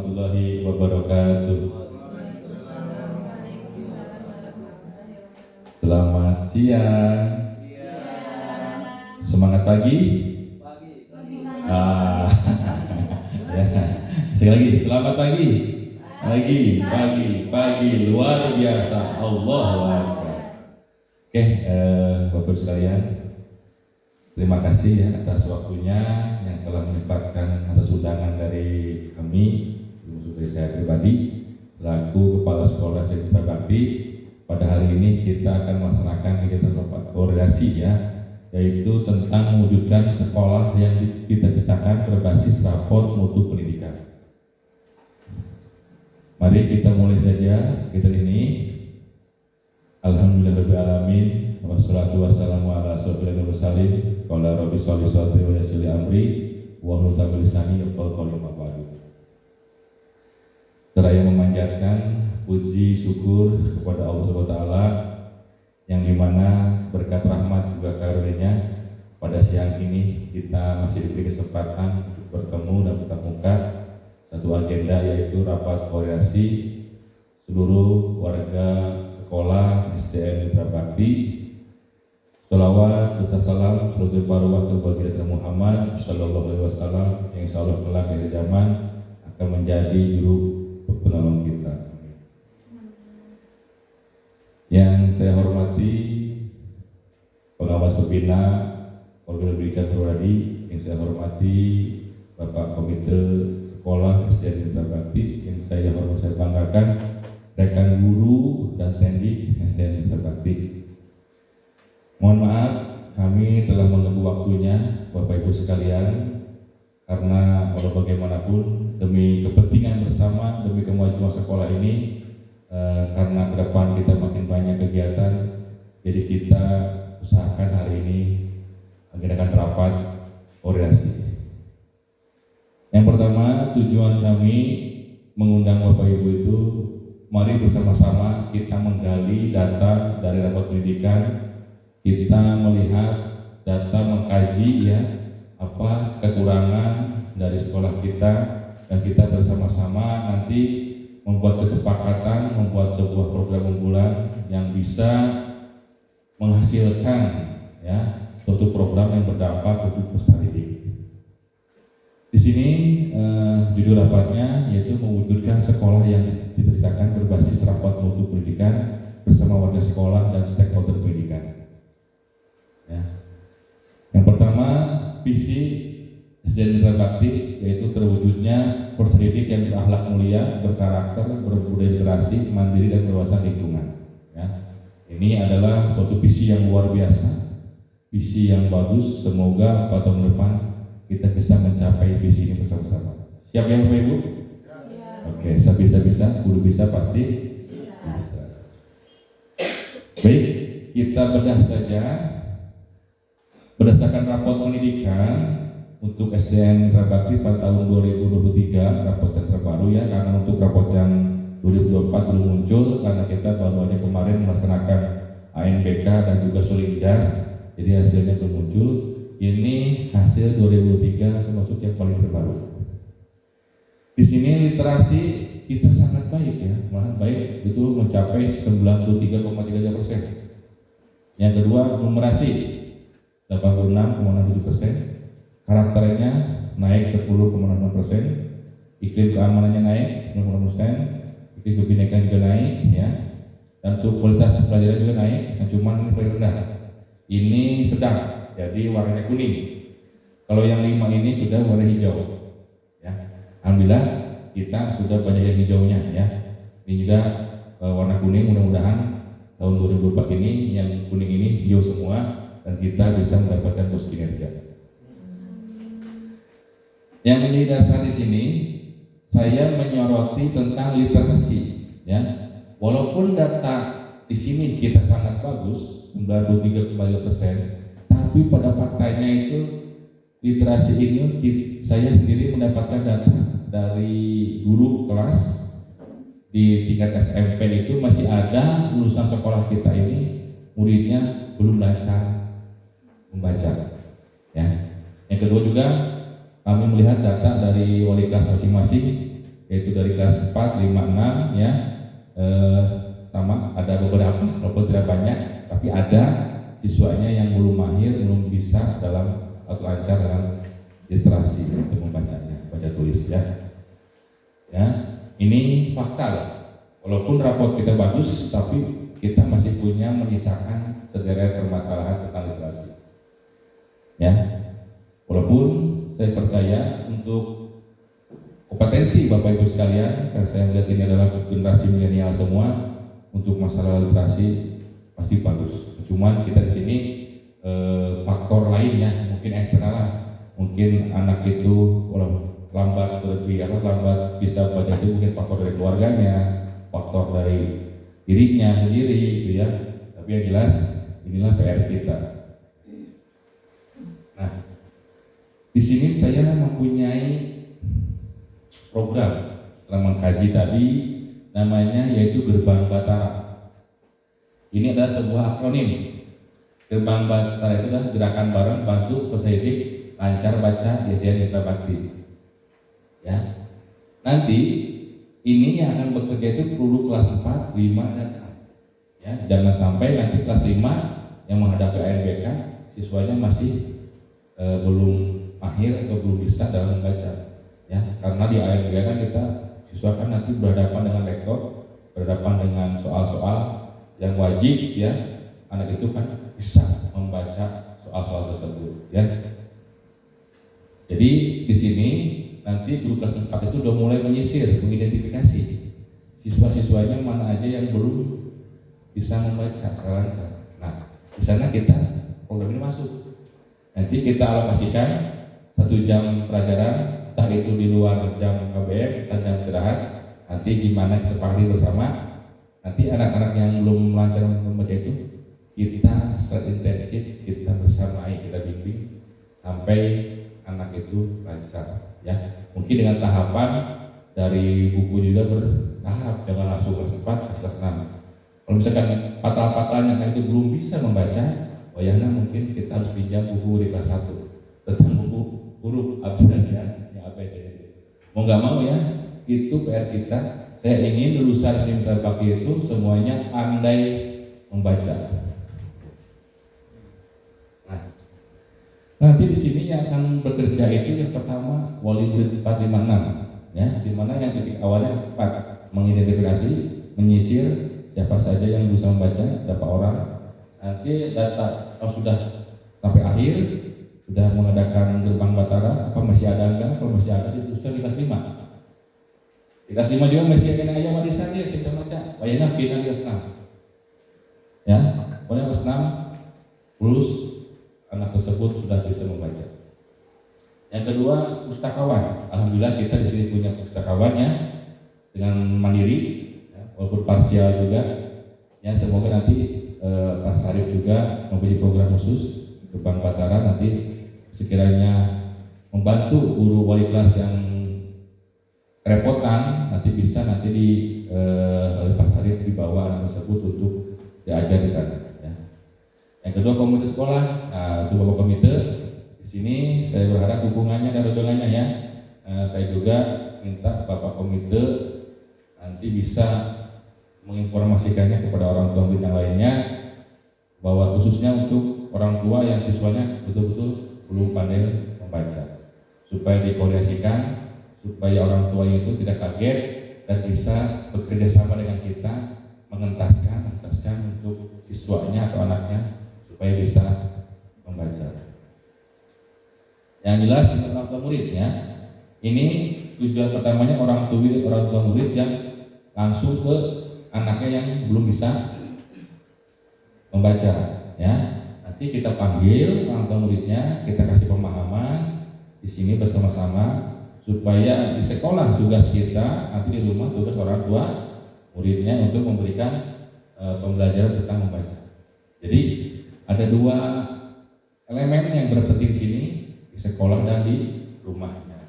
warahmatullahi wabarakatuh. Selamat siang. Semangat pagi. Ya. Sekali lagi, selamat pagi. Pagi luar biasa. Allahu Akbar. Oke, Bapak sekalian, terima kasih ya atas waktunya yang telah menyempatkan atas undangan dari kami, termasuk dari saya pribadi selaku Kepala Sekolah Citra Bakti. Pada hari ini kita akan melaksanakan kegiatan rapat koordinasi ya, yaitu tentang mewujudkan sekolah yang dicita-citakan berbasis rapor mutu pendidikan. Mari kita mulai saja kegiatan ini. Alhamdulillahirrahmanirrahim. Wassalatu wassalamu ala asyrofil mursalin. Qala rabbi sholli sholli wa yassir li amri wa hlul 'uqdatam min lisani yafqahu qawli. Seraya memanjatkan puji syukur kepada Allah Subhanahu wa taala yang dimana berkat rahmat juga karunia pada siang ini kita masih diberi kesempatan untuk bertemu dan bertatap muka satu agenda, yaitu rapat koordinasi seluruh warga sekolah SDN Mitra Bakti. Sholawat beserta salam seluruh paruwah kepada Rasul Muhammad Sallallahu Alaihi Wasallam yang insya Allah kelak akhir zaman akan menjadi juru penolong kita. Yang saya hormati pengawas pembina Organ Pendidikan Pribadi, yang saya hormati Bapak Komite Sekolah SDN Mitra Bakti, yang saya hormati, saya banggakan rekan guru dan teknik SDN Mitra Bakti. Mohon maaf kami telah mengganggu waktunya Bapak Ibu sekalian, karena walau bagaimanapun demi kepentingan bersama, demi kemajuan sekolah ini, karena ke depan kita makin banyak kegiatan, jadi kita usahakan hari ini mengadakan rapat koordinasi. Yang pertama, tujuan kami mengundang Bapak Ibu itu, mari bersama-sama kita menggali data dari rapat pendidikan, kita melihat data, mengkaji ya apa kekurangan dari sekolah kita, dan kita bersama-sama nanti membuat kesepakatan, membuat sebuah program unggulan yang bisa menghasilkan ya suatu program yang berdampak untuk peserta didik. Di sini judul rapatnya yaitu mewujudkan sekolah yang dicita-citakan berbasis rapor mutu pendidikan bersama warga sekolah dan stakeholder pendidikan. Ya. Yang pertama, visi SDN Mitra Bakti yaitu terwujudnya peserta didik yang berakhlak mulia, berkarakter, berbudaya literasi, mandiri dan berwawasan lingkungan. Ya. Ini adalah suatu visi yang luar biasa, visi yang bagus. Semoga 4 tahun depan kita bisa mencapai visi ini bersama-sama. Siap ya Bapak Ibu? Ya. Oke, bisa, guru bisa pasti bisa. Baik, kita bedah saja berdasarkan rapor pendidikan untuk SDN Mitra Bakti pada tahun 2023, rapor yang terbaru ya, karena untuk rapor yang 2024 belum muncul karena kita baru aja kemarin melaksanakan ANBK dan juga Sulinjar, jadi hasilnya belum muncul. Ini hasil 2023 termasuk yang paling terbaru. Di sini literasi kita sangat baik ya, malah baik, itu mencapai 93,3%. Yang kedua, numerasi 86,67%. Karakternya naik 10,6%, iklim keamanannya naik 9,6%, iklim kebinekaan juga naik ya, dan untuk kualitas pelajaran juga naik. Yang cuma ini paling rendah, ini sedang, jadi warnanya kuning. Kalau yang 5 ini sudah warna hijau ya. Alhamdulillah kita sudah banyak yang hijaunya ya. Ini juga warna kuning, mudah-mudahan tahun 2024 ini yang kuning ini hijau semua dan kita bisa mendapatkan pos kinerja. Yang menjadi dasar di sini saya menyoroti tentang literasi ya. Walaupun data di sini kita sangat bagus 93,5%, tapi pada faktanya itu literasi ini saya sendiri mendapatkan data dari guru kelas di tingkat SMP itu masih ada lulusan sekolah kita ini muridnya belum lancar membaca ya. Yang kedua juga kami melihat data dari wali kelas masing-masing yaitu dari kelas 4, 5, 6 ya, sama ada beberapa walaupun tidak banyak, tapi ada siswanya yang belum mahir, belum bisa dalam atau lancar dalam literasi untuk membacanya, baca tulis ya. Ya, ini fakta loh. Walaupun raport kita bagus, tapi kita masih punya menyisakan sederet permasalahan tentang literasi. Ya, walaupun saya percaya untuk kompetensi Bapak Ibu sekalian, karena saya melihat ini adalah generasi milenial semua, untuk masalah literasi pasti bagus. Cuman kita di sini faktor lainnya mungkin eksternal lah, mungkin anak itu kalau lambat bisa baca itu mungkin faktor dari keluarganya, faktor dari dirinya sendiri gitu ya. Tapi yang jelas inilah PR kita. Nah, di sini saya mempunyai program setelah mengkaji tadi, namanya yaitu Gerbang Batara. Ini adalah sebuah akronim. Gerbang Batara itu adalah gerakan bareng bantu peserta didik lancar baca di SDN Mitra Bakti. Ya, nanti ini yang akan bekerja itu perlu kelas 4, 5, dan 6. Ya, jangan sampai nanti kelas 5 yang menghadapi ANBK siswanya masih belum mahir atau belum bisa dalam membaca. Ya, karena di ANBK kan kita siswa kan nanti berhadapan dengan rektor, berhadapan dengan soal-soal yang wajib ya, anak itu kan bisa membaca soal-soal tersebut ya. Jadi di sini nanti guru kelas 4 itu udah mulai menyisir, mengidentifikasi siswa-siswanya mana aja yang belum bisa membaca secara lancar. Nah, di sana kita program ini masuk. Nanti kita alokasikan 1 jam pelajaran, entah itu di luar jam KBM, entah jam istirahat. Nanti gimana kesepakati bersama. Nanti anak-anak yang belum lancar membaca itu kita secara intensif, kita bersamai, kita bimbing sampai anak itu lancar. Ya, mungkin dengan tahapan dari buku juga bertahap, jangan langsung kelas 4, kelas 6. Kalau misalkan patah-patahnya anak itu belum bisa membaca, wayahnya mungkin kita harus pinjam buku di kelas 1 tentang buku huruf abjad ya, yang ABCD. Mau nggak mau ya, itu PR kita. Saya ingin lulusan SDN Mitra Bakti itu semuanya pandai membaca. Nah, nanti di sini yang akan bekerja itu yang pertama wali murid 4, 5, 6 ya, di mana yang titik awalnya sempat mengidentifikasi, menyisir siapa saja yang bisa membaca, berapa orang. Nanti data kalau sudah sampai akhir, sudah mengadakan Gerbang Batara, apa masih ada enggak? Kalau masih ada diteruskan di kelas 5. Di kelas 5 juga masih ada ayam warisan dia kita baca. Wayana final kelas 6. Ya, pokoknya kelas 6 lulus anak tersebut sudah bisa membaca. Yang kedua, pustakawan. Alhamdulillah kita di sini punya pustakawan ya, dengan mandiri, ya, walaupun parsial juga. Ya, semoga nanti Pak Sarif juga mempunyai program khusus Gerbang Batara, nanti sekiranya membantu guru wali kelas yang kerepotan, nanti bisa nanti oleh Pak Sarif dibawa anak tersebut untuk diajar di sana. Ya. Yang kedua, komite sekolah. Nah, untuk Bapak komite di sini saya berharap dukungannya dan dorongannya ya. Saya juga minta Bapak komite nanti bisa menginformasikannya kepada orang tua murid yang lainnya, bahwa khususnya untuk orang tua yang siswanya betul-betul belum pandai membaca, supaya dikoordinasikan, supaya orang tua itu tidak kaget dan bisa bekerja sama dengan kita mengentaskan untuk siswanya atau anaknya supaya bisa membaca. Yang jelas untuk orang tua murid ya, ini tujuan pertamanya orang tua murid yang langsung ke anaknya yang belum bisa membaca ya. Nanti kita panggil orang tua muridnya, kita kasih pemahaman di sini bersama-sama supaya di sekolah tugas kita, nanti di rumah tugas orang tua muridnya untuk memberikan pembelajaran tentang membaca. Jadi ada 2 elemen yang berpenting di sini, di sekolah dan di rumahnya.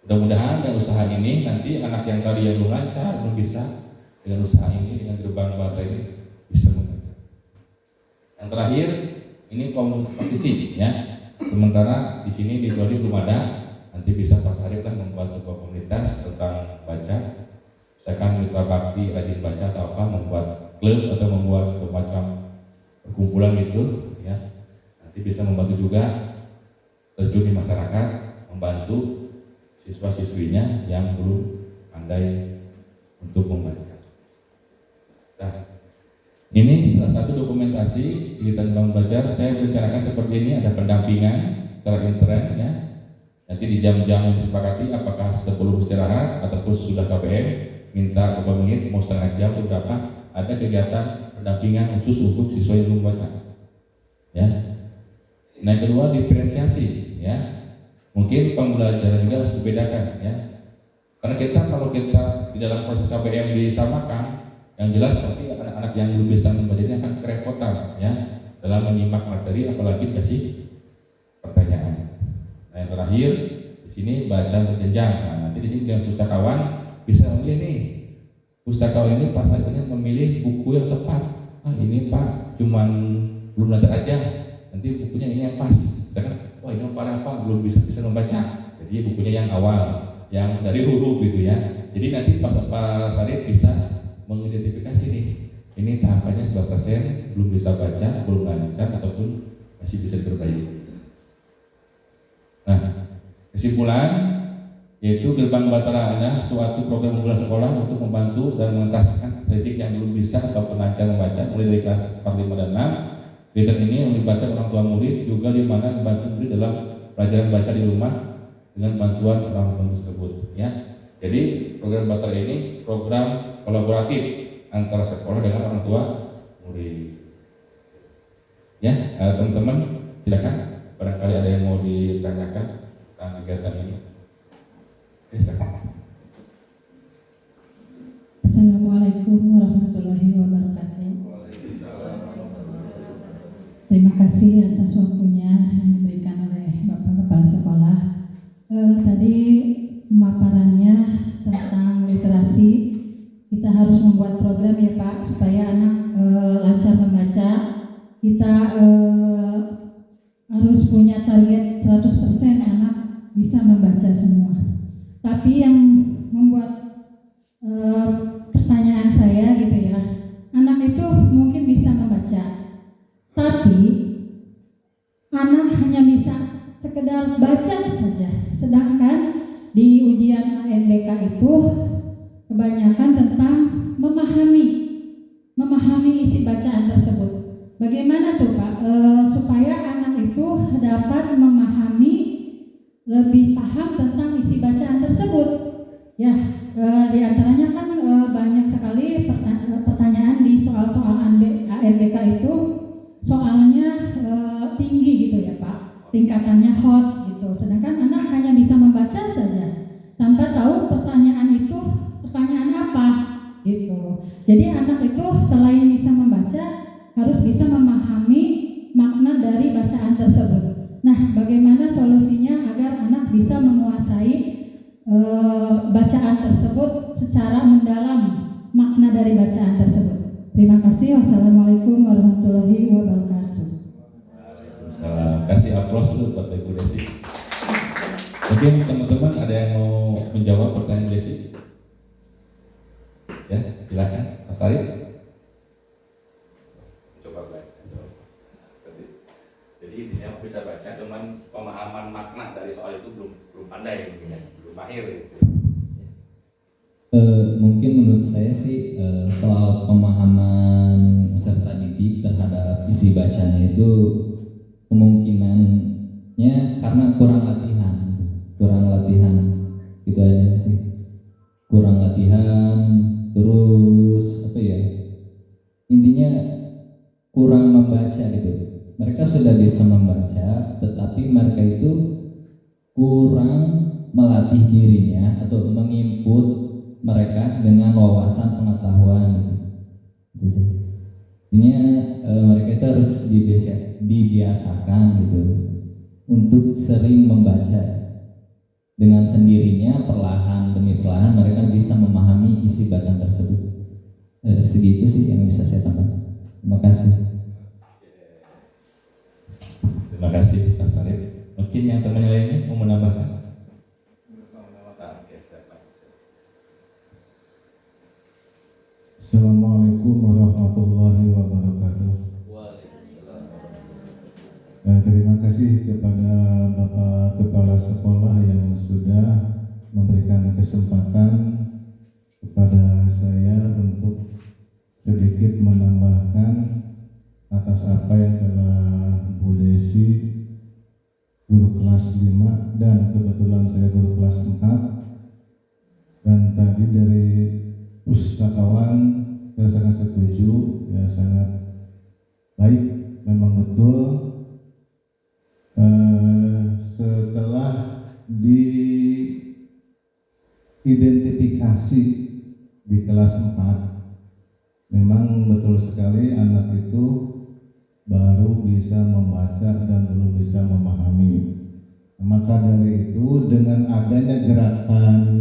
Mudah-mudahan dengan usaha ini nanti anak yang tadi yang belum lancar, belum bisa, dengan usaha ini, dengan Gerbang Batara ini bisa membaca. Yang terakhir ini kompetisi ya. Sementara di sini di Prodi belum ada, nanti bisa Pak Sarif kan membuat sebuah komunitas tentang baca membaca. Misalkan mitra bakti rajin baca atau apa, membuat klub atau membuat semacam perkumpulan gitu, ya. Nanti bisa membantu juga terjun di masyarakat, membantu siswa-siswinya yang belum pandai untuk membaca. Nah, ini salah satu dokumentasi di Tanjung Belajar. Saya rencanakan seperti ini, ada pendampingan secara intern, ya. Nanti di jam-jam yang disepakati, apakah sebelum istirahat ataupun sudah KBM, minta beberapa menit, mau setengah jam atau berapa, ada kegiatan pendampingan khusus untuk siswa yang membaca, ya. Nah, yang kedua diferensiasi, ya. Mungkin pembelajaran juga harus dibedakan, ya. Karena kalau kita di dalam proses KBM disamakan, yang jelas pasti anak-anak yang belum bisa membaca ini akan kerepotan, ya, dalam menyimak materi, apalagi dikasih pertanyaan. Nah, yang terakhir di sini baca berjenjang. Nah, nanti di sini dengan pustakawan bisa memilih nih, pustakawan ini pasalnya memilih buku yang tepat. Ini Pak cuman belum belajar aja, nanti bukunya ini yang pas. Sedangkan wah ini parah Pak, belum bisa membaca. Jadi bukunya yang awal, yang dari huruf gitu, ya. Jadi nanti Pak Sarip bisa mengidentifikasi nih, ini tahapannya seberapa persen, belum bisa baca, belum lancar, ataupun masih bisa diperbaiki. Nah, kesimpulan yaitu Gerbang Batara adalah suatu program unggulan sekolah untuk membantu dan mengentaskan didik yang belum bisa atau lancar membaca mulai dari kelas 4, 5, dan 6. Kegiatan ini melibatkan orang tua murid juga, di mana membantu murid dalam pelajaran baca di rumah dengan bantuan orang tua tersebut, ya. Jadi program Batara ini program kolaboratif antara sekolah dengan orang tua murid. Ya, teman-teman silakan, barangkali ada yang mau ditanyakan tentang kegiatan ini. Assalamualaikum warahmatullahi wabarakatuh. Terima kasih atas waktunya yang diberikan oleh Bapak Kepala Sekolah. Tadi pemaparannya tentang literasi, kita harus membuat program, ya Pak, supaya anak lancar membaca. Kita harus punya target 100% anak bisa membaca semua. Tapi yang membuat pertanyaan saya gitu, ya, anak itu mungkin bisa membaca, tapi anak hanya bisa sekedar baca saja. Sedangkan di ujian ANBK itu kebanyakan tentang memahami isi bacaan tersebut. Bagaimana tuh Pak supaya anak itu dapat memahami, lebih paham tentang isi bacaan tersebut, ya. Di antaranya kan banyak sekali pertanyaan di soal-soal ANBK itu soalnya tinggi gitu, ya Pak, tingkatannya HOTS gitu. Sedangkan anak hanya bisa membaca saja tanpa tahu pertanyaan itu pertanyaan apa gitu. Jadi anak itu selain bisa membaca harus bisa memahami makna dari bacaan tersebut. Nah, bagaimana solusinya agar anak bisa menguasai bacaan tersebut secara mendalam, makna dari bacaan tersebut? Terima kasih. Wassalamualaikum warahmatullahi wabarakatuh. Waalaikumsalam. Kasih aplaus dulu buat Ibu Desi. Mungkin teman-teman ada yang mau menjawab pertanyaan Desi? Ya, silakan, Mas Arif. Jadi intinya bisa baca, cuman pemahaman makna dari soal itu belum pandai, mungkin, ya, belum mahir gitu. Mungkin menurut saya sih soal pemahaman peserta didik terhadap isi bacanya itu kemungkinannya karena kurang latihan gitu aja sih, kurang latihan, terus apa ya, intinya kurang membaca gitu. Mereka sudah bisa membaca, tetapi mereka itu kurang melatih dirinya atau menginput mereka dengan wawasan pengetahuan gitu. Intinya mereka itu harus dibiasakan gitu untuk sering membaca. Dengan sendirinya, perlahan demi perlahan mereka bisa memahami isi bacaan tersebut. Segitu sih yang bisa saya tambahkan. Terima kasih. Terima kasih Mas Arif. Mungkin yang teman lainnya mau menambahkan? Assalamualaikum warahmatullahi wabarakatuh. Terima kasih kepada Bapak Kepala Sekolah yang sudah memberikan kesempatan kepada saya untuk sedikit menambahkan atas apa yang telah Bu Desi, guru kelas 5, dan kebetulan saya guru kelas 4, dan tadi dari pustakawan saya sangat setuju, ya sangat baik, memang betul. Setelah diidentifikasi di kelas 4, memang betul sekali anak itu baru bisa membaca dan belum bisa memahami. Maka dari itu, dengan adanya gerakan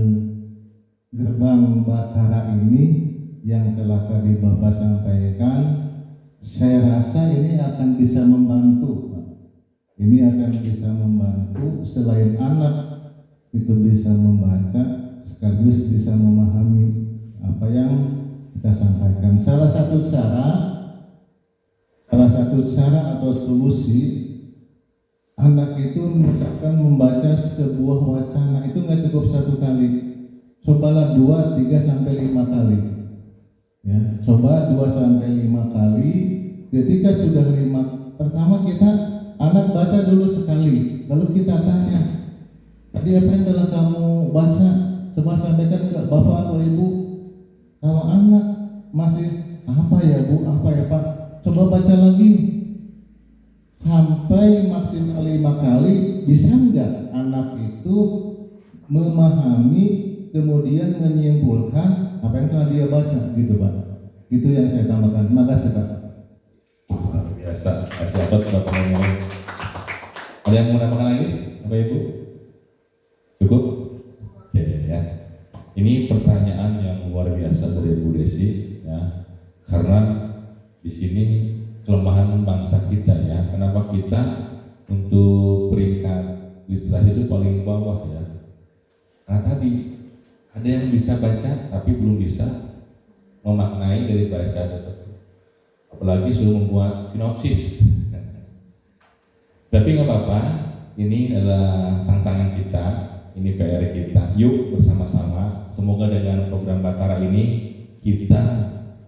Gerbang Batara ini yang telah tadi Bapak sampaikan, saya rasa ini akan bisa membantu, Pak. Ini akan bisa membantu, selain anak itu bisa membaca, sekaligus bisa memahami apa yang kita sampaikan. Salah satu cara atau solusi, anak itu misalkan membaca sebuah wacana itu nggak cukup satu kali. Cobalah 2, 3 sampai 5 kali. Ya, coba 2 sampai 5 kali. Ketika sudah 5, pertama kita anak baca dulu sekali, lalu kita tanya, tadi apa yang telah kamu baca? Coba sampaikan ke Bapak atau Ibu. Kalau anak masih apa ya Bu, apa ya Pak, coba baca lagi sampai maksimal 5 kali. Bisa nggak anak itu memahami, kemudian menyimpulkan apa yang telah dia baca, gitu Pak. Itu yang saya tambahkan. Terima kasih Pak. Luar biasa, sahabat Bapak ngomong. Ada yang mau nambahkan lagi, Bapak Ibu? Cukup? Oke ya. Ini pertanyaan yang luar biasa dari Bu Desi, ya. Karena di sini kelemahan bangsa kita, ya. Kenapa kita untuk peringkat literasi itu paling bawah, ya? Karena tadi ada yang bisa baca tapi belum bisa memaknai dari bacaan tersebut, apalagi sudah membuat sinopsis. Tapi nggak apa-apa, ini adalah tantangan kita, ini PR kita. Yuk bersama-sama, semoga dengan program Batara ini kita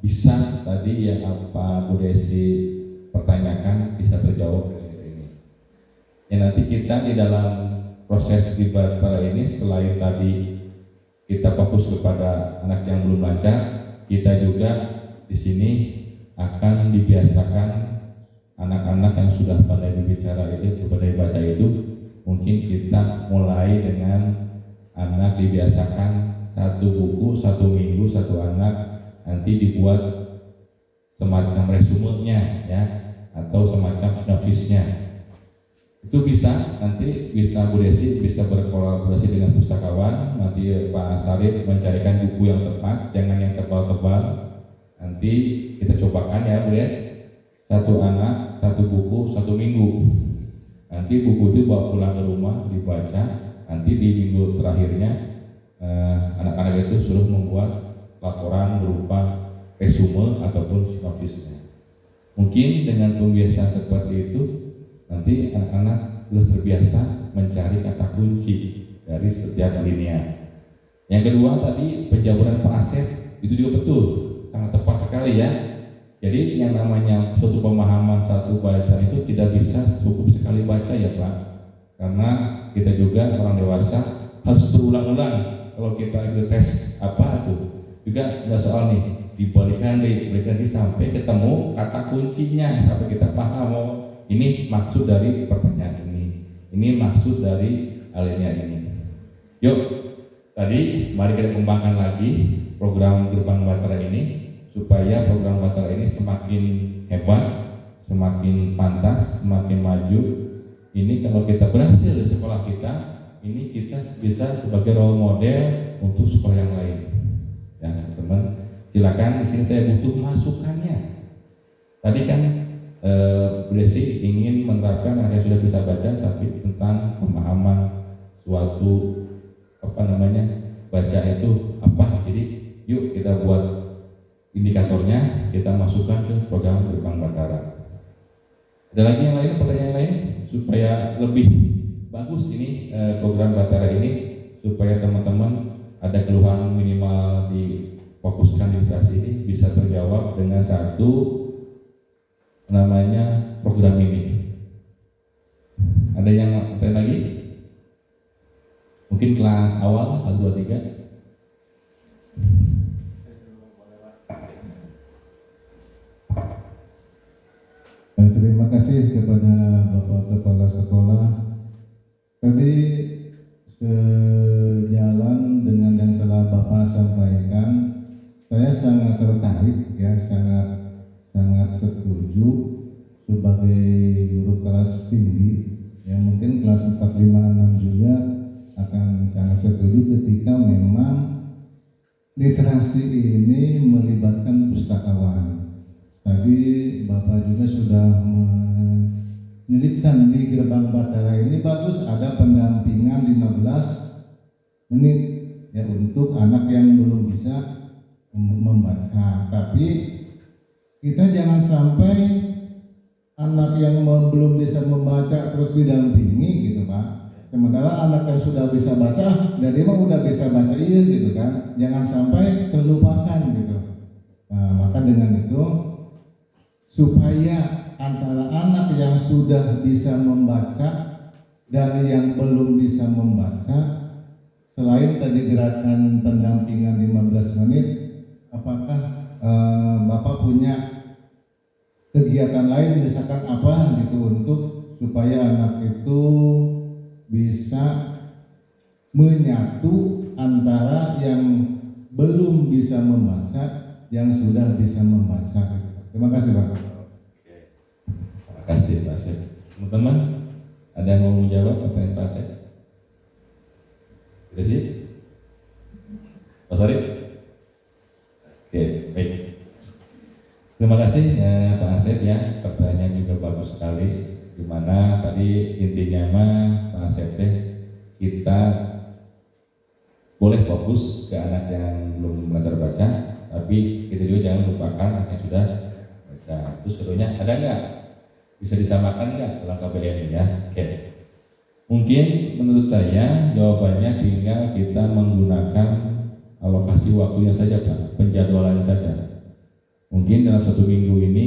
bisa tadi yang apa Bu Desi pertanyakan bisa terjawab dari ini. Ya, nanti kita di dalam proses di Batara ini, selain tadi kita fokus kepada anak yang belum lancar, kita juga di sini akan dibiasakan anak-anak yang sudah pandai berbicara itu, pandai baca itu. Mungkin kita mulai dengan anak dibiasakan satu buku, 1 minggu, 1 anak, nanti dibuat semacam resumenya, ya, atau semacam sinopsisnya. Itu bisa, nanti bisa Bu Desi bisa berkolaborasi dengan pustakawan. Nanti Pak Sarif mencarikan buku yang tepat, jangan yang tebal-tebal. Nanti kita cobakan ya Bu Des, 1 anak, 1 buku, 1 minggu. Nanti buku itu bawa pulang ke rumah, dibaca. Nanti di minggu terakhirnya anak-anak itu suruh membuat laporan berupa resume ataupun sinopsisnya. Mungkin dengan pembiasaan seperti itu, nanti anak-anak sudah terbiasa mencari kata kunci dari setiap alinea. Yang kedua tadi penjabaran Pak Asep itu juga betul, sangat tepat sekali ya. Jadi yang namanya suatu pemahaman, satu bacaan itu tidak bisa cukup sekali baca ya Pak, karena kita juga orang dewasa harus berulang-ulang. Kalau kita ikut tes apa itu juga nggak soal nih, dibalikan sampai ketemu kata kuncinya, sampai kita paham oh, ini maksud dari pertanyaan ini maksud dari alinea ini. Yuk, tadi mari kita kembangkan lagi program Gerbang Batara ini, supaya program Batara ini semakin hebat, semakin pantas, semakin maju. Ini kalau kita berhasil di sekolah kita, ini kita bisa sebagai role model untuk sekolah yang lain. Ya teman, silakan di sini saya butuh masukannya. Tadi kan Bu Desi ingin menerapkan anak yang sudah bisa baca, tapi tentang pemahaman suatu baca itu apa. Jadi yuk kita buat indikatornya kita masukkan ke program Gerbang Batara. Ada lagi yang lain, pertanyaan lain supaya lebih bagus ini program Batara ini, supaya teman-teman ada keluhan minimal difokuskan di operasi ini bisa terjawab dengan satu namanya program ini. Ada yang tanya lagi? Mungkin kelas awal, kelas 2, 3. Terima kasih kepada Bapak Kepala Sekolah. Tadi sejalan dengan yang telah Bapak sampaikan, saya sangat tertarik, ya, sangat setuju sebagai guru kelas tinggi, yang mungkin kelas 4, 5, 6 juga akan sangat setuju ketika memang literasi ini melibatkan pustakawan. Tadi Bapak juga sudah menyelipkan di Gerbang Batara ini bagus, ada pendampingan 15 menit ya untuk anak yang belum bisa membaca. Tapi kita jangan sampai anak yang belum bisa membaca terus didampingi gitu Pak. Sementara anak yang sudah bisa baca, dan dia mah udah bisa baca iya gitu kan. Jangan sampai terlupakan gitu. Nah, maka dengan itu supaya antara anak yang sudah bisa membaca dan yang belum bisa membaca, selain tadi gerakan pendampingan 15 menit, apakah Bapak punya kegiatan lain misalkan apa gitu untuk supaya anak itu bisa menyatu antara yang belum bisa membaca yang sudah bisa membaca. Terima kasih Pak. Terima kasih Pak Asep. Teman-teman, ada yang mau menjawab pertanyaan Pak Asep? Tidak sih? Pak Sarip? Oke, baik. Terima kasih Pak Asep ya, pertanyaan juga bagus sekali. Dimana tadi intinya mah Pak Asep kita boleh fokus ke anak yang belum belajar baca, tapi kita juga jangan lupakan anak yang sudah baca. Terus kedua, ada nggak bisa disamakan nggak dalam KBM ini ya? Oke. Mungkin menurut saya jawabannya tinggal kita menggunakan alokasi waktunya saja Pak, penjadwalannya saja. Mungkin dalam 1 minggu ini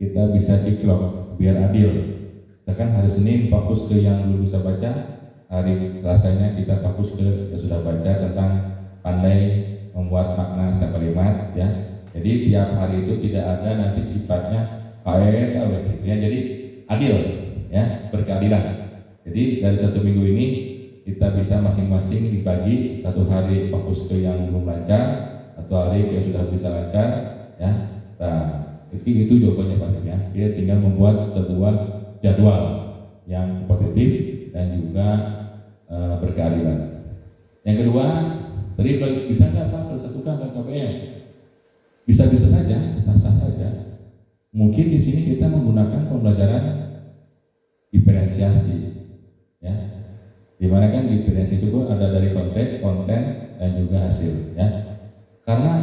kita bisa kick-off biar adil. Misalkan hari Senin fokus ke yang belum bisa baca, hari Selasanya kita fokus ke yang sudah baca tentang pandai membuat makna setiap kalimat ya. Jadi tiap hari itu tidak ada nanti sifatnya gitu ya. Jadi adil ya, berkeadilan. Jadi dari 1 minggu ini kita bisa masing-masing dibagi, 1 hari fokus ke yang belum lancar, 1 hari yang sudah bisa lancar ya. Nah, itu jawabannya pasti ya. Dia tinggal membuat sebuah jadwal yang kompetitif dan juga berkeadilan. Yang kedua, tadi bisa nggak Pak kalau satukan dengan KPM? Bisa-bisa saja, sah-sah saja. Mungkin di sini kita menggunakan pembelajaran diferensiasi, ya. Dimana kan diferensiasi itu ada dari konten dan juga hasil, ya. Karena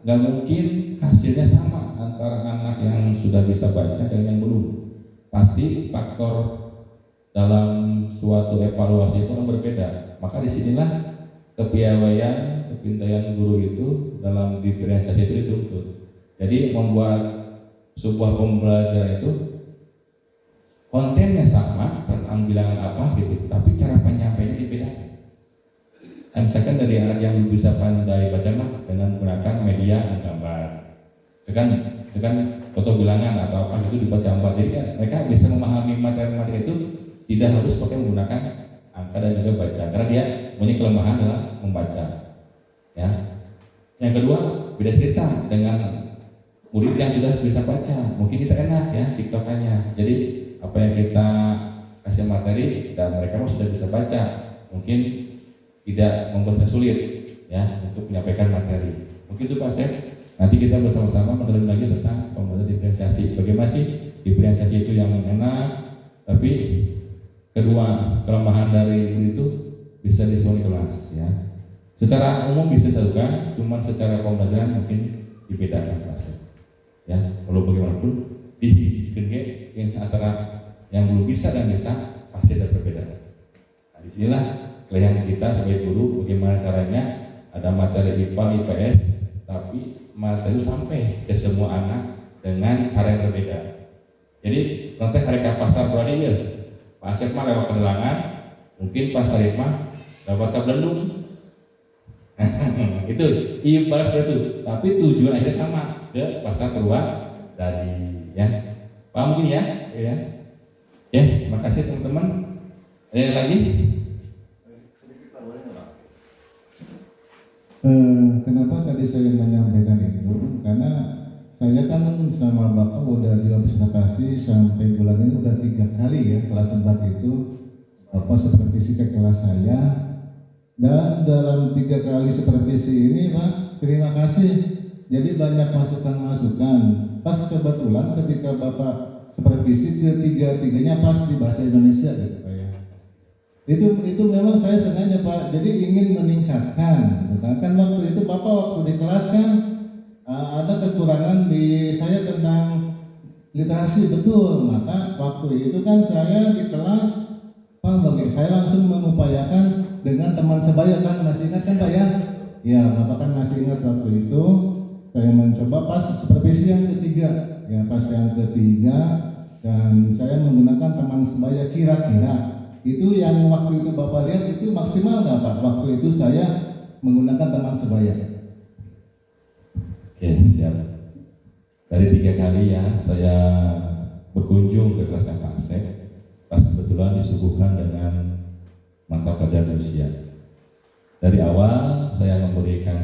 nggak mungkin hasilnya sama antara anak yang sudah bisa baca dan yang belum. Pasti faktor dalam suatu evaluasi itu kan berbeda. Maka disinilah kepiawaian, kepintayan guru itu dalam diferensiasi itu dituntut. Jadi membuat sebuah pembelajaran itu kontennya sama tentang bilangan apa gitu, tapi cara penyampaiannya dibedakan. Misalkan dari anak yang bisa pandai baca mah dengan menggunakan media gambar, dengan foto bilangan atau apa itu dibuat gambar. Jadi kan mereka bisa memahami materi itu tidak harus pakai menggunakan angka dan juga baca, karena dia punya kelemahan dalam membaca. Ya. Yang kedua, beda cerita dengan murid yang sudah bisa baca. Mungkin kita enak ya tiktokannya. Jadi apa yang kita kasih materi dan mereka sudah bisa baca, mungkin tidak membuat sulit ya untuk menyampaikan materi. Mungkin itu Pak Sef. Nanti kita bersama-sama mendalami lagi tentang pembuatan diferensiasi. Bagaimana sih diferensiasi itu yang enak, tapi kedua kelemahan dari murid itu bisa disolve kelas ya. Secara umum bisa disatukan, cuman secara pembelajaran mungkin dibedakan Pak Asep. Ya, kalau bagaimanapun dihijikan yang antara yang belum bisa dan bisa pasti ada perbedaan. Nah, disinilah kelihatan kita sebagai guru bagaimana caranya ada materi IPA, IPS, tapi materi itu sampai ke semua anak dengan cara yang berbeda. Jadi nanti hari pasar berani ya, Pak Asep mah lewat Kedelangan, mungkin Pak Sarip mah lewat Kabelendung. Itu ibarat itu, tapi tujuan akhirnya sama ke pasar keluar dari ya. Paham mungkin ya? Ya. Ya, terima kasih teman-teman. Ada yang lagi? Kenapa tadi saya menyampaikan itu? Karena saya kan sama Bapak udah diobservasi sampai bulan ini udah 3 kali ya kelas 4 itu Bapak supervisi ke kelas saya, dan dalam 3 kali supervisi ini Pak, terima kasih. Jadi banyak masukan-masukan. Pas kebetulan ketika Bapak supervisi ketiga-tiganya pas di bahasa Indonesia gitu Pak ya. Itu memang saya sengaja Pak, jadi ingin meningkatkan gitu kan. Kan waktu itu Bapak waktu di kelas kan ada kekurangan di saya tentang literasi betul, maka waktu itu kan saya di kelas Pak saya langsung mengupayakan dengan teman sebaya kan, masih ingat kan Pak ya? Ya Bapak kan masih ingat waktu itu saya mencoba pas supervisi yang ketiga, ya pas yang ketiga, dan saya menggunakan teman sebaya kira-kira itu yang waktu itu Bapak lihat itu maksimal nggak Pak? Waktu itu saya menggunakan teman sebaya. Oke, siap. Dari 3 kali ya saya berkunjung ke kelasnya Pak Asep, pas kebetulan disuguhkan dengan mata pelajaran usia. Dari awal saya memberikan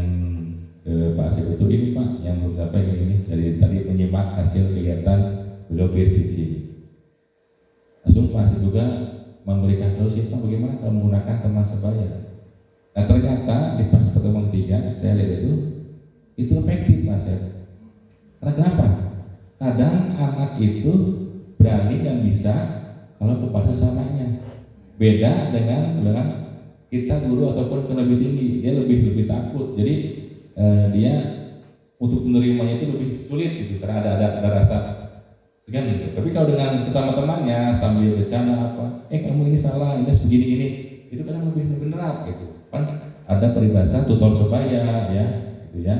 ke Pak Asep itu ini Pak yang belum sampai ke ini, dari tadi menyimak hasil kegiatan beliau peer teaching. Langsung Pak Asep juga memberikan solusi Pak bagaimana kalau menggunakan teman sebaya. Nah ternyata di pas pertemuan ketiga saya lihat itu efektif Pak Asep. Karena kenapa? Kadang anak itu berani dan bisa kalau kepada sesamanya. Beda dengan kita guru ataupun lebih tinggi, dia lebih takut. Jadi dia untuk menerimanya itu lebih sulit gitu, karena ada rasa segan gitu. Tapi kalau dengan sesama temannya sambil bercanda apa, kamu ini salah, ini begini ini, itu kadang lebih beneran gitu. Kan ada peribahasa tutor sebaya ya, gitu ya.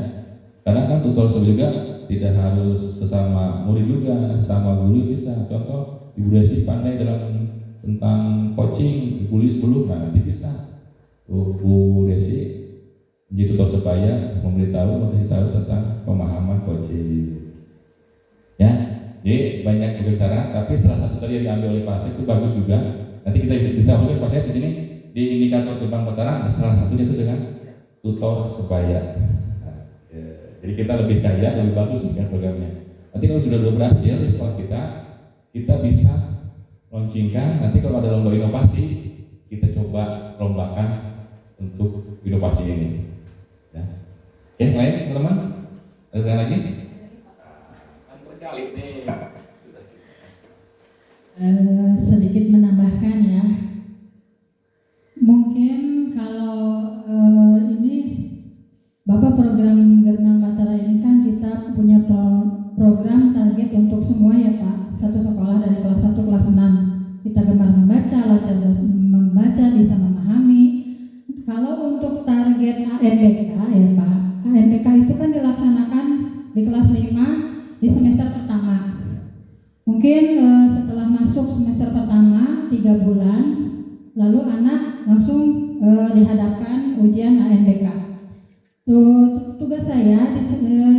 Karena kan tutor sebaya juga tidak harus sesama murid juga, sesama guru bisa. Contoh Ibu Desi pandai dalam tentang coaching, Ibu Lis belum, nah nanti bisa. Bu Desi jadi tutor sebaya mengasih tahu tentang pemahaman coaching. Ya, jadi banyak cara, tapi salah satu tadi yang diambil oleh Pak Asep itu bagus juga. Nanti kita bisa masukkan Pak Asep di sini di indikator Gerbang Betara, salah satunya itu dengan tutor sebaya. Nah, jadi kita lebih kaya, lebih bagus dengan programnya. Nanti kalau sudah berhasil di sekolah kita bisa launchingkan. Nanti kalau ada lomba inovasi, kita coba lombakan untuk inovasi ini. Ya. Lain teman-teman? Ada yang lagi? Terkali nih. Sedikit menambahkan ya. Mungkin kalau ini Bapak program Gerbang Betara ini kan kita punya program target untuk semua ya Pak. Satu sekolah dari kelas 1 kelas 6. Kita gemar membaca, cerdas membaca, bisa memahami. Kalau untuk target ANBK ya Pak, ANBK itu kan dilaksanakan di kelas 5 di semester pertama. Mungkin setelah masuk semester pertama 3 bulan, lalu anak langsung dihadapkan ujian ANBK. Tugas saya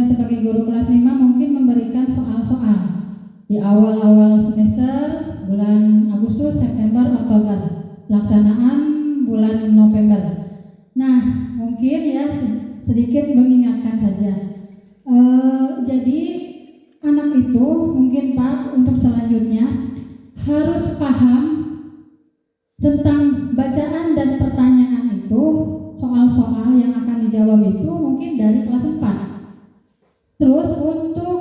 sebagai guru kelas 5 mungkin memberikan soal-soal di awal-awal semester, bulan Agustus, September, Oktober, pelaksanaan bulan November. Nah, mungkin ya sedikit mengingatkan saja. Jadi anak itu mungkin Pak untuk selanjutnya harus paham tentang bacaan dan pertanyaan itu, soal-soal yang akan dijawab itu mungkin dari kelas 4. Terus untuk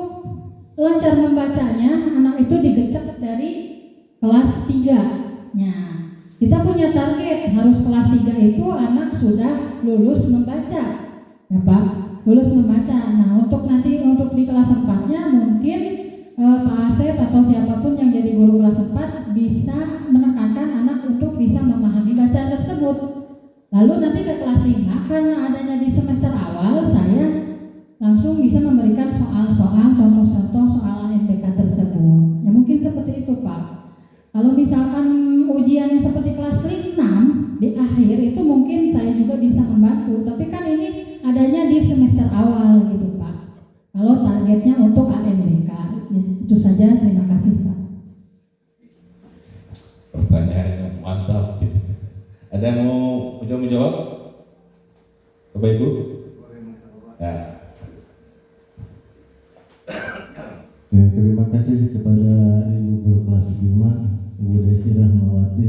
lancar membacanya, anak itu digecek dari kelas 3-nya. Kita punya target harus kelas 3 itu anak sudah lulus membaca, ya Pak. lulus membaca. Nah, untuk nanti untuk di kelas 4-nya mungkin Pak Asep atau siapapun yang jadi guru kelas 4 bisa menekankan anak untuk bisa memahami bacaan tersebut. Lalu nanti ke kelas 5, karena adanya di semester awal, saya langsung bisa memberikan soal-soal, contoh-contoh soal NPK tersebut. Ya mungkin seperti itu Pak. Kalau misalkan ujiannya seperti kelas 6 di akhir itu mungkin saya juga bisa membantu. Tapi kan ini adanya di semester awal gitu Pak. Kalau targetnya untuk ANBK, ya, itu saja. Terima kasih Pak. Pertanyaan yang mantap. Ada yang mau menjawab? Bapak Ibu? Ya. Ya, terima kasih kepada Ibu Guru kelas 5, Bu Desi Rahmawati.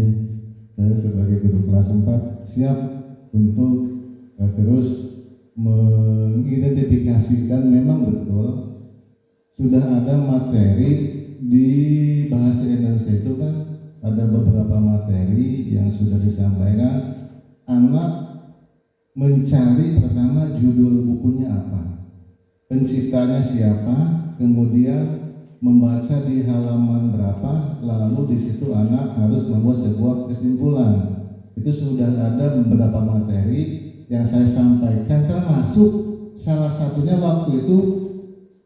Saya sebagai guru kelas 4 siap untuk terus mengidentifikasikan. Memang betul sudah ada materi di bahasa Indonesia itu kan, ada beberapa materi yang sudah disampaikan. Anak mencari pertama judul bukunya apa, penciptanya siapa, kemudian membaca di halaman berapa, lalu di situ anak harus membuat sebuah kesimpulan. Itu sudah ada beberapa materi yang saya sampaikan, termasuk salah satunya waktu itu,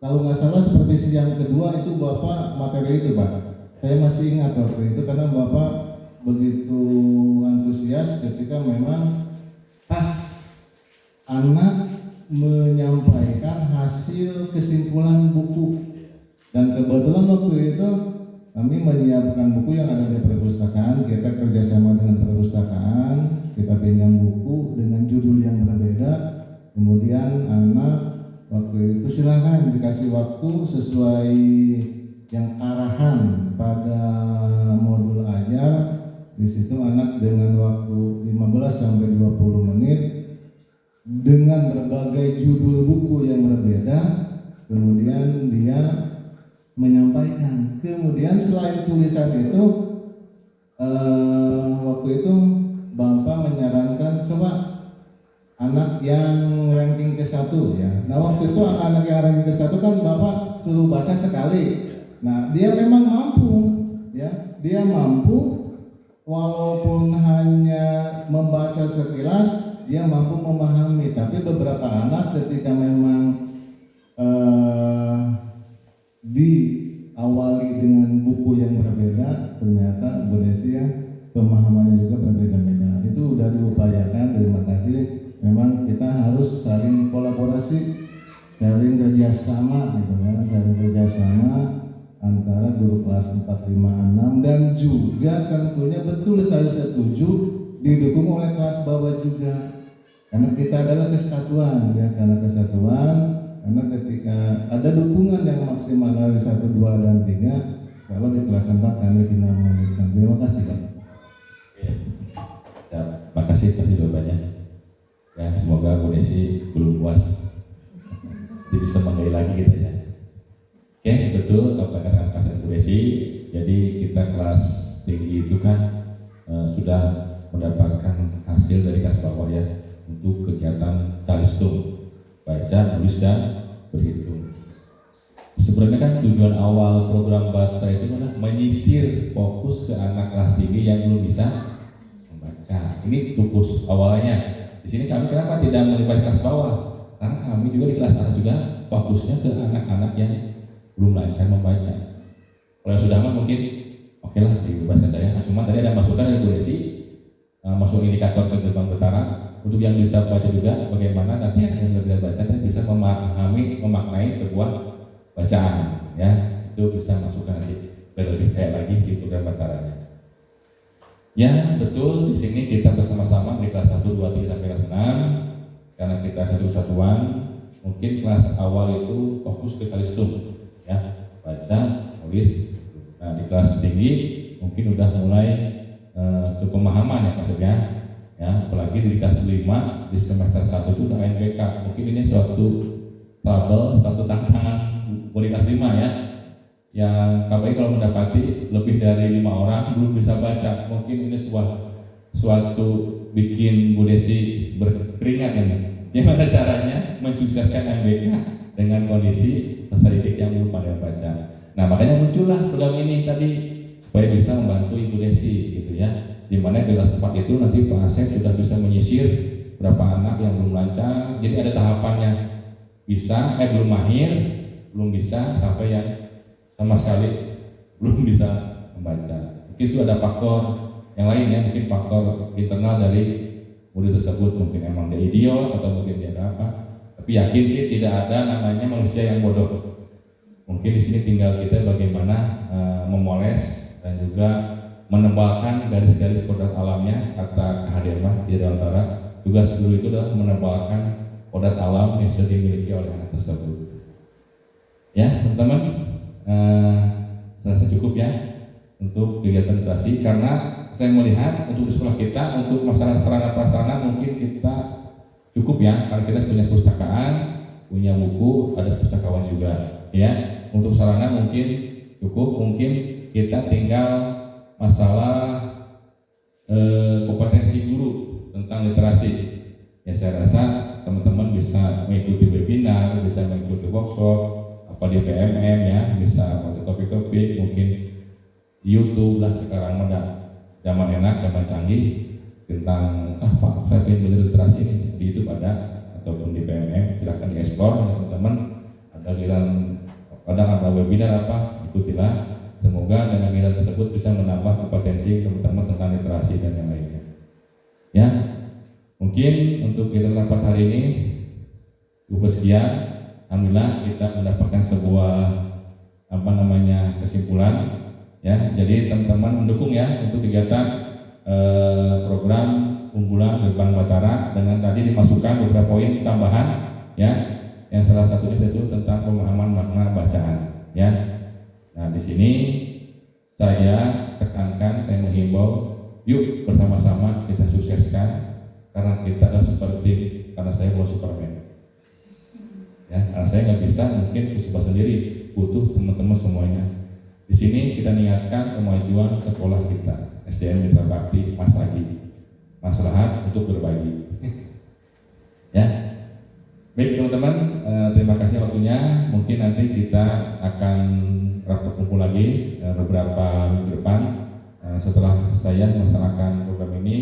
kalau nggak salah seperti siang kedua itu Bapak materi itu Pak. Saya masih ingat waktu itu karena Bapak begitu antusias ketika memang pas anak menyampaikan hasil kesimpulan buku. Dan kebetulan waktu itu kami menyiapkan buku yang ada di perpustakaan. Kita kerjasama dengan perpustakaan, kita pinjam buku dengan judul yang berbeda. Kemudian anak waktu itu silakan dikasih waktu sesuai yang arahan pada modul ajar. Di situ anak dengan waktu 15 sampai 20 menit dengan berbagai judul buku yang berbeda, kemudian dia menyampaikan. Kemudian selain tulisan itu, waktu itu Bapak menyarankan coba anak yang ranking ke-1 ya. Nah waktu itu anak yang ranking ke-1 kan Bapak suruh baca sekali. Nah dia memang mampu ya, dia mampu walaupun hanya membaca sekilas, dia mampu memahami. Tapi beberapa anak ketika memang diawali dengan buku yang berbeda, ternyata Bu Desi ya, pemahamannya juga berbeda-beda. Itu sudah diupayakan, terima kasih. Memang kita harus saling kolaborasi, saling kerjasama gitu ya, saling kerjasama antara guru kelas 4, 5, 6 dan juga tentunya betul saya setuju didukung oleh kelas bawah juga. Karena kita adalah kesatuan ya, karena kesatuan. Karena ketika ada dukungan yang maksimal dari 1, 2, dan 3, kalau di kelas 4 kami tidak melanjutkan. Terima kasih Pak. Terima kasih atas jawabannya. Ya, semoga Bu Desi belum puas. Jadi bisa menggali lagi kita ya. Oke, betul apa kata Pak Bu Desi. Jadi kita kelas tinggi itu kan sudah mendapatkan hasil dari kelas bawah ya untuk kegiatan talistung, baca, tulis, dan berhitung. Sebenarnya kan tujuan awal program Batra itu adalah menyisir fokus ke anak kelas tinggi yang belum bisa membaca. Ini fokus awalnya. Di sini kami kenapa tidak melibatkan kelas bawah? Karena kami juga di kelas atas juga fokusnya ke anak-anak yang belum lancar membaca. Kalau sudah mah mungkin oke lah dibebaskan saya. Nah, cuma tadi ada masukan dari Bu Desi, masuk indikator ke gerbang Betara. Untuk yang bisa baca juga, bagaimana nanti yang bisa baca dan bisa memahami, memaknai sebuah bacaan, ya itu bisa masukkan nanti lebih kayak lagi di program Bataranya. Ya betul, di sini kita bersama-sama di kelas 1, 2, 3 sampai kelas 6 karena kita satu kesatuan. Mungkin kelas awal itu fokus ke talistung, ya baca, tulis. Nah di kelas tinggi mungkin udah mulai ke pemahaman ya maksudnya. Ya, apalagi di kelas 5 di semester 1 itu udah NPK. Mungkin ini suatu trouble, suatu tantangan di kelas 5 ya. Yang KPI kalau mendapati lebih dari 5 orang belum bisa baca, mungkin ini suatu bikin Bu Desi berkeringat ini. Gimana caranya mensukseskan MBK dengan kondisi peserta didik yang belum pandai baca. Nah, makanya muncullah program ini tadi supaya bisa membantu Ibu Desi gitu ya. Di mana di kelas 4 itu nanti Pak Asep sudah bisa menyisir berapa anak yang belum lancar. Jadi ada tahapannya. Bisa, belum mahir, belum bisa, sampai yang sama sekali belum bisa membaca. Mungkin itu ada faktor yang lain ya, mungkin faktor internal dari murid tersebut, mungkin emang dia idiot atau mungkin dia apa. Tapi yakin sih tidak ada namanya manusia yang bodoh. Mungkin di sini tinggal kita bagaimana memoles dan juga menebalkan garis-garis kodrat alamnya, kata Kak di antara tugas guru itu adalah menebalkan kodrat alam yang sudah dimiliki oleh anak tersebut. Ya teman-teman, saya rasa cukup ya untuk kegiatan literasi, karena saya melihat untuk di sekolah kita untuk masalah sarana prasarana mungkin kita cukup ya, karena kita punya perpustakaan, punya buku, ada pustakawan juga ya. Untuk sarana mungkin cukup, mungkin kita tinggal masalah kompetensi guru tentang literasi. Ya saya rasa teman-teman bisa mengikuti webinar, bisa mengikuti workshop apa di PMM ya, bisa mengikuti topik-topik, mungkin YouTube lah sekarang ada zaman enak, zaman canggih tentang Pak saya ingin belajar literasi nih, di YouTube ada ataupun di PMM, silakan dieksplor ya teman-teman. Ada giliran kadang ada webinar apa, ikutilah. Semoga dengan giliran tersebut bisa menambah kompetensi teman-teman tentang literasi dan yang lainnya. Ya, mungkin untuk kita rapat hari ini cukup sekian. Alhamdulillah kita mendapatkan sebuah kesimpulan ya. Jadi teman-teman mendukung ya untuk kegiatan program unggulan Gerbang Batara dengan tadi dimasukkan beberapa poin tambahan ya. Yang salah satunya itu tentang pemahaman makna bacaan ya. Nah di sini saya tekankan, saya menghimbau, yuk bersama-sama kita sukseskan, karena kita adalah super team, karena saya bukan Superman ya, karena saya nggak bisa mungkin usaha sendiri, butuh teman-teman semuanya. Di sini kita niatkan kemajuan sekolah kita SDN Mitra Bakti Mas Agi, maslahat untuk berbagi ya. Baik teman-teman, terima kasih waktunya. Mungkin nanti kita akan rapat kumpul lagi beberapa minggu depan. Setelah saya melaksanakan program ini,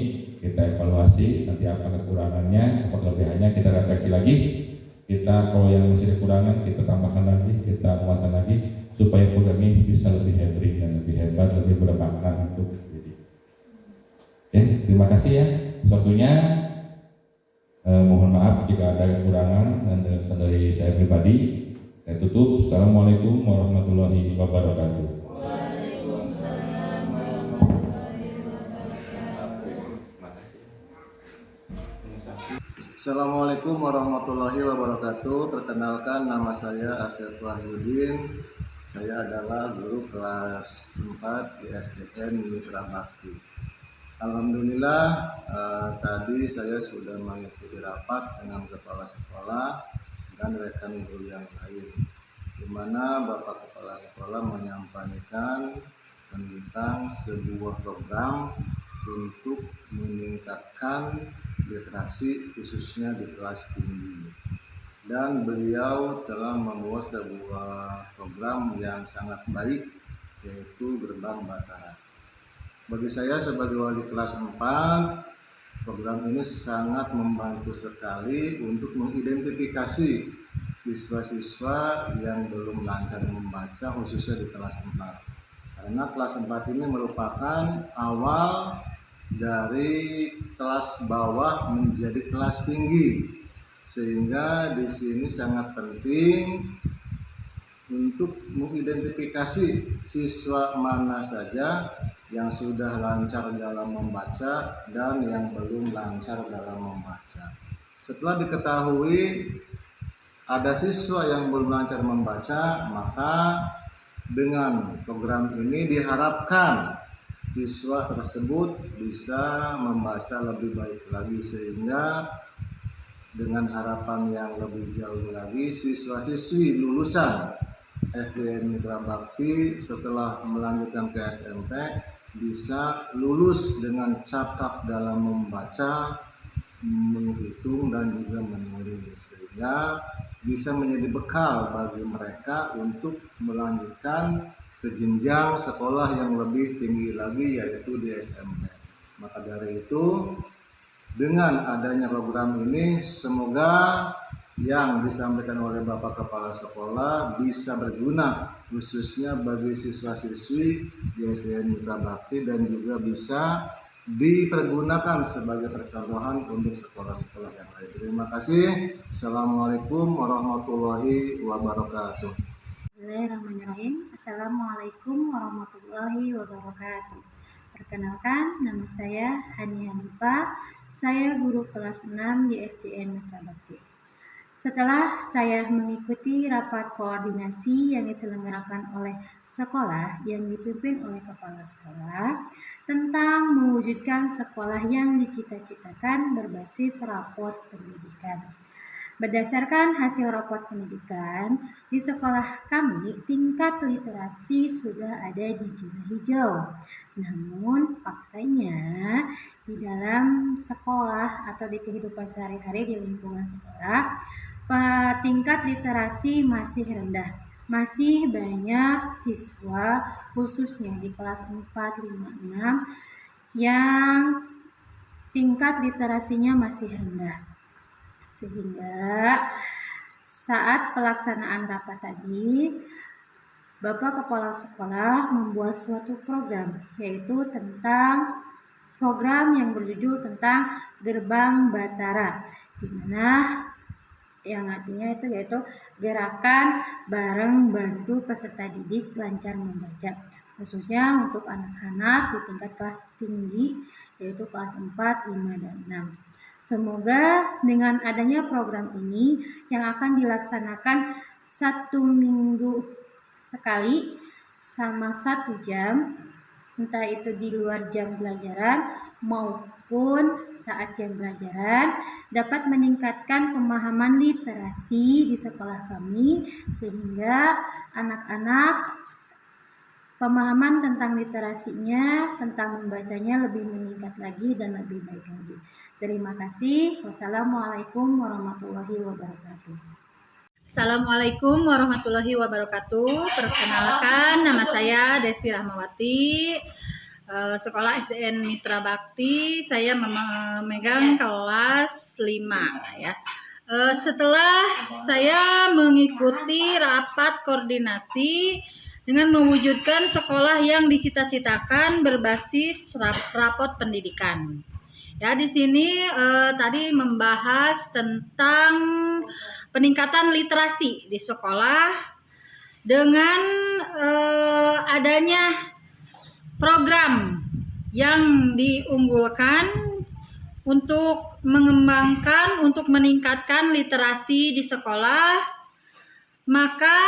kita evaluasi nanti apa kekurangannya, apa kelebihannya, kita refleksi lagi. Kita kalau yang masih kekurangan kita tambahkan lagi, kita muatkan lagi supaya program ini bisa lebih hebring dan lebih hebat, lebih bermakna untuk didik. Oke, terima kasih ya waktunya. Mohon maaf jika ada kekurangan dan dari saya pribadi. Saya tutup. Assalamualaikum warahmatullahi wabarakatuh. Assalamualaikum warahmatullahi wabarakatuh. Perkenalkan, nama saya Asep Wahyudin. Saya adalah guru kelas 4 di SDN Mitra Bakti. Alhamdulillah tadi saya sudah mengikuti rapat dengan kepala sekolah dan rekan guru yang lain, di mana Bapak Kepala Sekolah menyampaikan tentang sebuah program untuk meningkatkan literasi khususnya di kelas tinggi, dan beliau telah membuat sebuah program yang sangat baik, yaitu Gerbang Batara. Bagi saya sebagai wali kelas 4, program ini sangat membantu sekali untuk mengidentifikasi siswa-siswa yang belum lancar membaca, khususnya di kelas 4. Karena kelas 4 ini merupakan awal dari kelas bawah menjadi kelas tinggi, sehingga di sini sangat penting untuk mengidentifikasi siswa mana saja yang sudah lancar dalam membaca dan yang belum lancar dalam membaca. Setelah diketahui ada siswa yang belum lancar membaca, maka dengan program ini diharapkan siswa tersebut bisa membaca lebih baik lagi, sehingga dengan harapan yang lebih jauh lagi siswa-siswi lulusan SDN Mitra Bakti setelah melanjutkan ke SMP bisa lulus dengan cakap dalam membaca menghitung dan juga menulis, sehingga bisa menjadi bekal bagi mereka untuk melanjutkan ke jenjang sekolah yang lebih tinggi lagi, yaitu di SMP. Maka dari itu, dengan adanya program ini, semoga yang disampaikan oleh Bapak Kepala Sekolah bisa berguna khususnya bagi siswa-siswi di SDN Mitra Bakti dan juga bisa dipergunakan sebagai percontohan untuk sekolah-sekolah yang lain. Terima kasih. Assalamualaikum warahmatullahi wabarakatuh. Bismillahirrahmanirrahim. Assalamualaikum warahmatullahi wabarakatuh. Perkenalkan, nama saya Hani Hanifa. Saya guru kelas 6 di SDN Mitra Bakti. Setelah saya mengikuti rapat koordinasi yang diselenggarakan oleh sekolah yang dipimpin oleh kepala sekolah tentang mewujudkan sekolah yang dicita-citakan berbasis raport pendidikan. Berdasarkan hasil raport pendidikan, di sekolah kami tingkat literasi sudah ada di zona hijau. Namun faktanya di dalam sekolah atau di kehidupan sehari-hari di lingkungan sekolah, tingkat literasi masih rendah. Masih banyak siswa khususnya di kelas 4, 5, 6 yang tingkat literasinya masih rendah. Sehingga saat pelaksanaan rapat tadi, Bapak Kepala Sekolah membuat suatu program, yaitu tentang program yang berjudul tentang Gerbang Batara, di mana yang artinya itu yaitu gerakan bareng bantu peserta didik lancar membaca, khususnya untuk anak-anak di tingkat kelas tinggi, yaitu kelas 4, 5, dan 6. Semoga dengan adanya program ini yang akan dilaksanakan 1 minggu sekali sama 1 jam, entah itu di luar jam pelajaran maupun saat jam pelajaran, dapat meningkatkan pemahaman literasi di sekolah kami, sehingga anak-anak pemahaman tentang literasinya, tentang membacanya lebih meningkat lagi dan lebih baik lagi. Terima kasih. Wassalamualaikum warahmatullahi wabarakatuh. Assalamualaikum warahmatullahi wabarakatuh. Perkenalkan, nama saya Desi Rahmawati, sekolah SDN Mitra Bakti. Saya memegang kelas 5 ya. Setelah saya mengikuti rapat koordinasi dengan mewujudkan sekolah yang dicita-citakan berbasis raport pendidikan. Ya, di sini tadi membahas tentang peningkatan literasi di sekolah dengan adanya program yang diunggulkan untuk mengembangkan, untuk meningkatkan literasi di sekolah, maka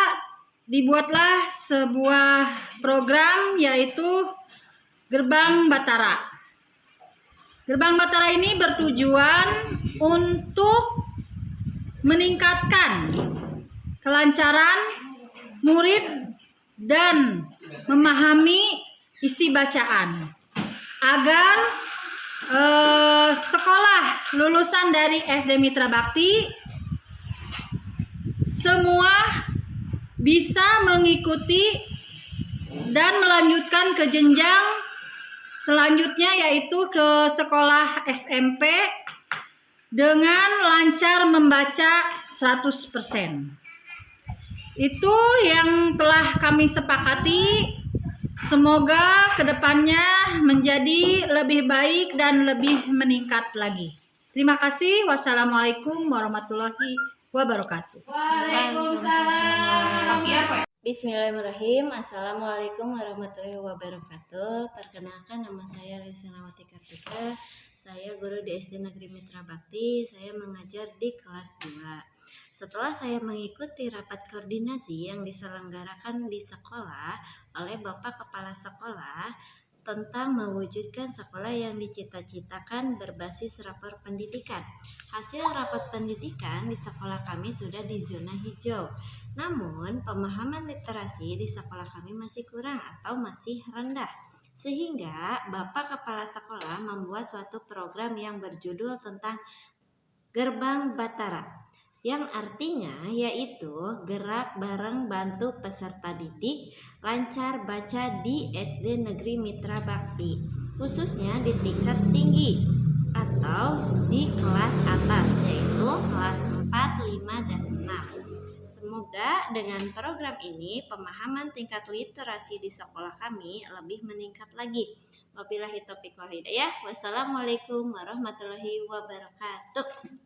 dibuatlah sebuah program yaitu Gerbang Batara. Gerbang Batara ini bertujuan untuk meningkatkan kelancaran murid dan memahami isi bacaan agar sekolah lulusan dari SD Mitra Bakti semua bisa mengikuti dan melanjutkan ke jenjang selanjutnya, yaitu ke sekolah SMP dengan lancar membaca 100%. Itu yang telah kami sepakati. Semoga kedepannya menjadi lebih baik dan lebih meningkat lagi. Terima kasih. Wassalamualaikum warahmatullahi wabarakatuh. Waalaikumsalam. Bismillahirrahmanirrahim. Assalamualaikum warahmatullahi wabarakatuh. Perkenalkan, nama saya Lesenawati Kartika. Saya guru di SD Negeri Mitra Bakti. Saya mengajar di kelas 2. Setelah saya mengikuti rapat koordinasi yang diselenggarakan di sekolah oleh Bapak Kepala Sekolah tentang mewujudkan sekolah yang dicita-citakan berbasis rapor pendidikan. Hasil rapat pendidikan di sekolah kami sudah di zona hijau. Namun, pemahaman literasi di sekolah kami masih kurang atau masih rendah. Sehingga Bapak Kepala Sekolah membuat suatu program yang berjudul tentang Gerbang Batara, yang artinya yaitu gerak bareng bantu peserta didik lancar baca di SD Negeri Mitra Bakti, khususnya di tingkat tinggi atau di kelas atas, yaitu kelas 4, 5, dan 6. Semoga dengan program ini pemahaman tingkat literasi di sekolah kami lebih meningkat lagi. Wabillahi taufiq wal hidayah. Wassalamualaikum warahmatullahi wabarakatuh.